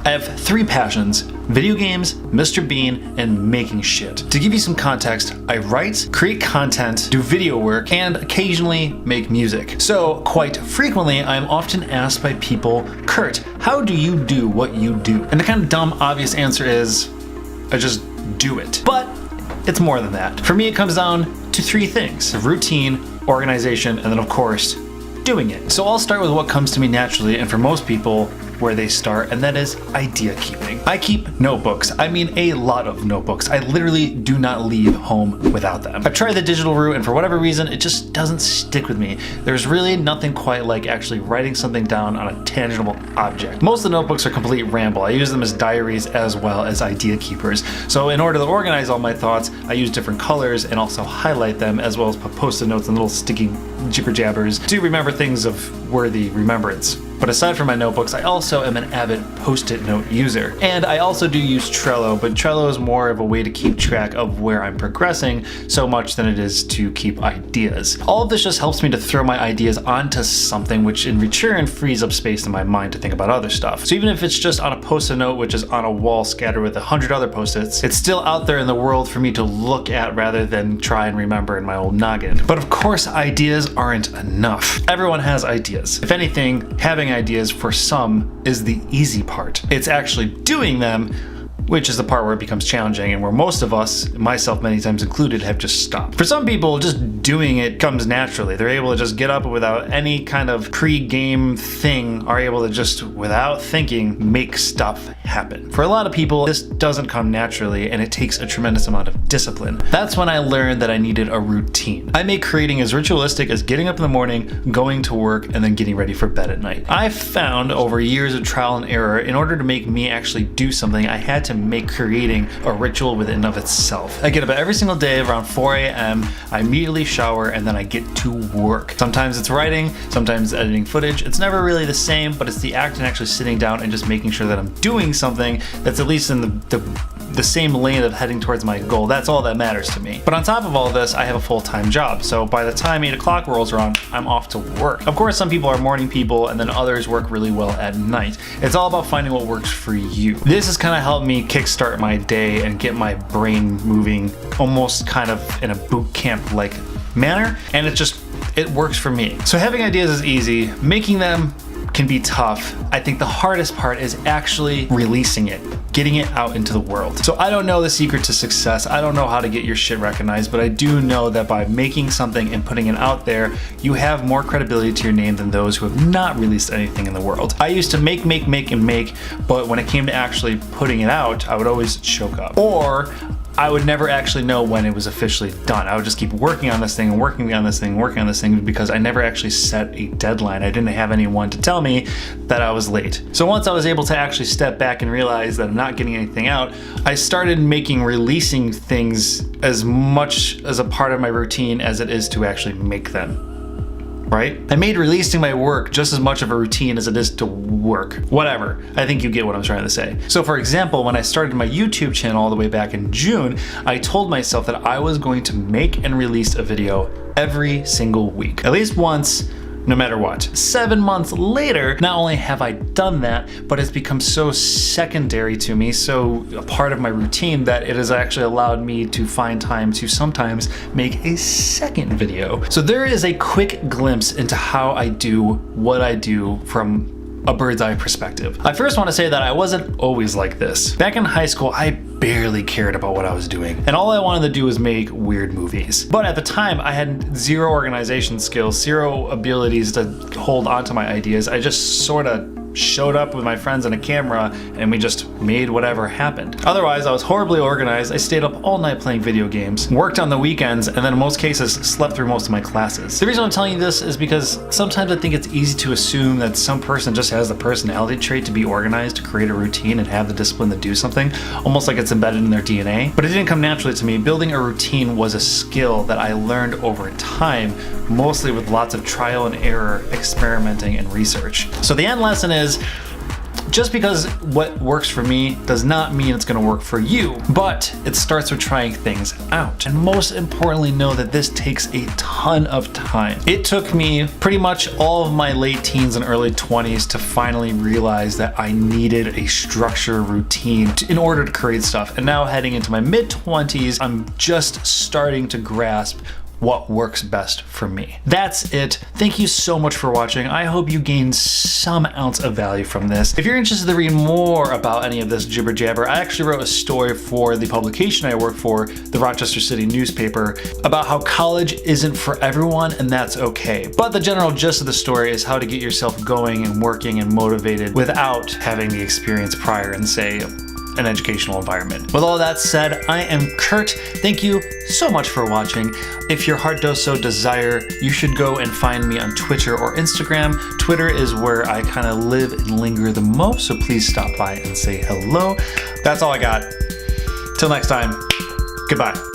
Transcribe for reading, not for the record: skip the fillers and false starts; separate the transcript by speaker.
Speaker 1: I have 3 passions: video games, Mr. Bean, and making shit. To give you some context, I write, create content, do video work, and occasionally make music. So quite frequently, I'm often asked by people, Kurt, how do you do what you do? And the kind of dumb, obvious answer is, I just do it. But it's more than that. For me, it comes down to 3 things: routine, organization, and then of course, doing it. So I'll start with what comes to me naturally, and for most people, where they start, and that is idea keeping. I keep notebooks. I mean a lot of notebooks. I literally do not leave home without them. I've tried the digital route, and for whatever reason, it just doesn't stick with me. There's really nothing quite like actually writing something down on a tangible object. Most of the notebooks are complete ramble. I use them as diaries as well as idea keepers. So in order to organize all my thoughts, I use different colors and also highlight them, as well as put post-it notes and little sticky jibber jabbers to remember things of worthy remembrance. But aside from my notebooks, I also am an avid post-it note user. And I also do use Trello, but Trello is more of a way to keep track of where I'm progressing so much than it is to keep ideas. All of this just helps me to throw my ideas onto something, which in return frees up space in my mind to think about other stuff. So even if it's just on a post-it note, which is on a wall scattered with 100 other post-its, it's still out there in the world for me to look at rather than try and remember in my old noggin. But of course, ideas aren't enough. Everyone has ideas. If anything, having ideas for some is the easy part. It's actually doing them which is the part where it becomes challenging and where most of us, myself many times included, have just stopped. For some people, just doing it comes naturally. They're able to just get up without any kind of pre-game thing, are able to just, without thinking, make stuff happen. For a lot of people, this doesn't come naturally and it takes a tremendous amount of discipline. That's when I learned that I needed a routine. I make creating as ritualistic as getting up in the morning, going to work, and then getting ready for bed at night. I found over years of trial and error, in order to make me actually do something, I had to make creating a ritual within and of itself. I get up every single day around 4 a.m., I immediately shower, and then I get to work. Sometimes it's writing, sometimes editing footage. It's never really the same, but it's the act and actually sitting down and just making sure that I'm doing something that's at least in the same lane of heading towards my goal. That's all that matters to me. But on top of all of this, I have a full-time job. So by the time 8 o'clock rolls around, I'm off to work. Of course, some people are morning people and then others work really well at night. It's all about finding what works for you. This has kind of helped me kickstart my day and get my brain moving almost kind of in a boot camp like manner. And it works for me. So having ideas is easy. Making them can be tough. I think the hardest part is actually releasing it, getting it out into the world. So I don't know the secret to success. I don't know how to get your shit recognized, but I do know that by making something and putting it out there, you have more credibility to your name than those who have not released anything in the world. I used to make, but when it came to actually putting it out, I would always choke up. Or I would never actually know when it was officially done. I would just keep working on this thing and working on this thing because I never actually set a deadline. I didn't have anyone to tell me that I was late. So once I was able to actually step back and realize that I'm not getting anything out, I started making releasing things as much as a part of my routine as it is to actually make them. Right? I made releasing my work just as much of a routine as it is to work. Whatever. I think you get what I'm trying to say. So for example, when I started my YouTube channel all the way back in June, I told myself that I was going to make and release a video every single week. At least once, no matter what. 7 months later, not only have I done that, but it's become so secondary to me, so a part of my routine, that it has actually allowed me to find time to sometimes make a second video. So there is a quick glimpse into how I do what I do from a bird's eye perspective. I first want to say that I wasn't always like this. Back in high school, I barely cared about what I was doing, and all I wanted to do was make weird movies. But at the time, I had zero organization skills, zero abilities to hold onto my ideas. I just sort of showed up with my friends and a camera and we just made whatever happened. Otherwise, I was horribly organized. I stayed up all night playing video games, worked on the weekends, and then in most cases slept through most of my classes. The reason I'm telling you this is because sometimes I think it's easy to assume that some person just has the personality trait to be organized, to create a routine and have the discipline to do something, almost like it's embedded in their DNA. But it didn't come naturally to me. Building a routine was a skill that I learned over time, mostly with lots of trial and error, experimenting, and research. So the end lesson is, Just because what works for me does not mean it's gonna work for you, but it starts with trying things out. And most importantly, know that this takes a ton of time. It took me pretty much all of my late teens and early 20s to finally realize that I needed a structure, routine in order to create stuff. And now heading into my mid 20s, I'm just starting to grasp what works best for me. That's it. Thank you so much for watching. I hope you gained some ounce of value from this. If you're interested to read more about any of this jibber jabber, I actually wrote a story for the publication I work for, the Rochester City newspaper, about how college isn't for everyone, and that's okay. But the general gist of the story is how to get yourself going and working and motivated without having the experience prior in, say, an educational environment. With all that said, I am Kurt. Thank you so much for watching. If your heart does so desire, you should go and find me on Twitter or Instagram. Twitter is where I kind of live and linger the most, so please stop by and say hello. That's all I got. Till next time, goodbye.